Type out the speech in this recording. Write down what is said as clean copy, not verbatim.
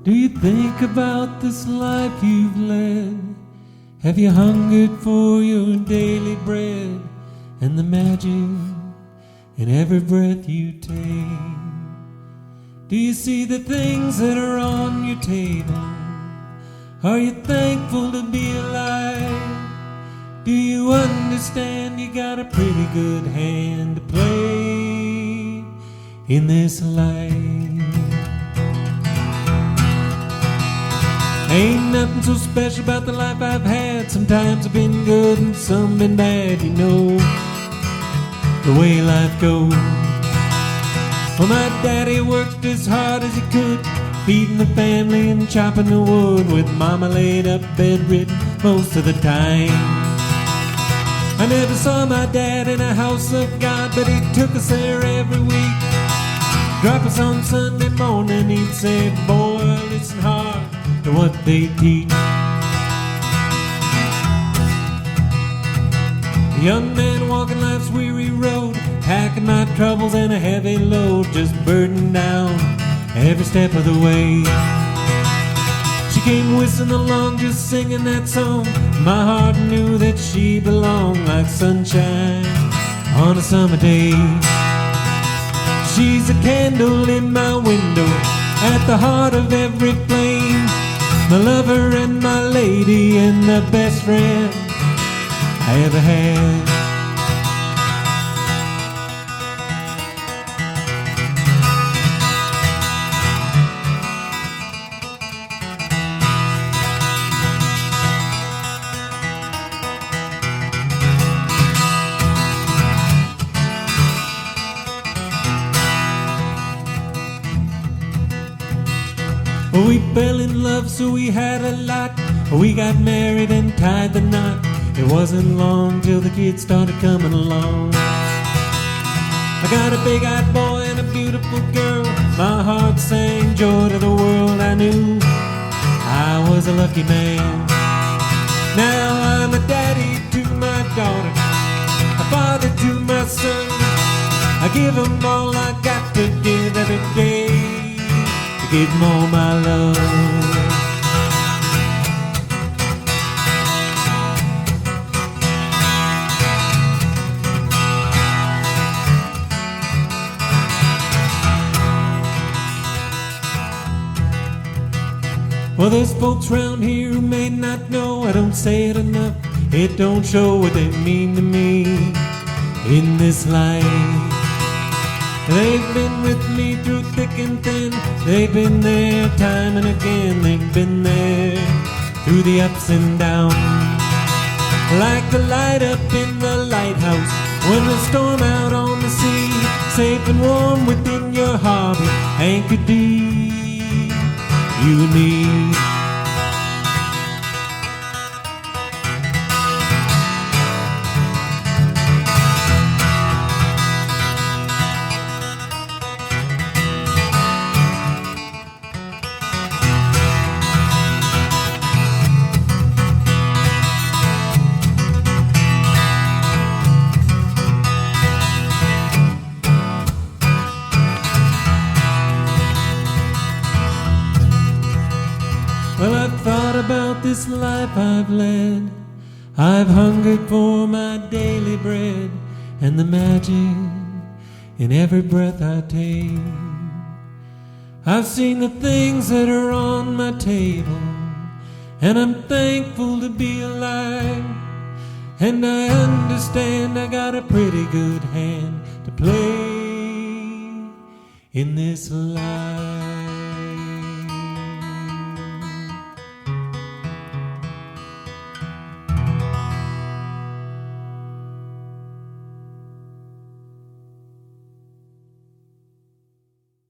Do you think about this life you've led? Have you hungered for your daily bread and the magic in every breath you take? Do you see the things that are on your table? Are you thankful to be alive? Do you understand you got a pretty good hand to play in this life? Ain't nothing so special about the life I've had. Sometimes I've been good and some been bad, you know, the way life goes. Well, my daddy worked as hard as he could, feeding the family and chopping the wood, with mama laid up bedridden most of the time. I never saw my dad in a house of God, but he took us there every week. Drop us on Sunday morning, he'd say, boy, listen hard to what they teach. A young man walking life's weary road, packing my troubles and a heavy load, just burdened down every step of the way. She came whistling along, just singing that song. My heart knew that she belonged like sunshine on a summer day. She's a candle in my window, at the heart of every flame, my lover and my lady and the best friend I ever had. We fell in love, so we had a lot. We got married and tied the knot. It wasn't long till the kids started coming along. I got a big-eyed boy and a beautiful girl. My heart sang joy to the world. I knew I was a lucky man. Now I'm a daddy to my daughter, a father to my son. I give them all I got to give every day, give them all my love. Well, there's folks round here who may not know. I don't say it enough, it don't show what they mean to me in this life. They've been with me through thick and thin. They've been there time and again. They've been there through the ups and downs, like the light up in the lighthouse when the storm out on the sea, safe and warm within your harbor, anchored deep, you and me. Well, I've thought about this life I've led. I've hungered for my daily bread and the magic in every breath I take. I've seen the things that are on my table, and I'm thankful to be alive. And I understand I got a pretty good hand to play in this life.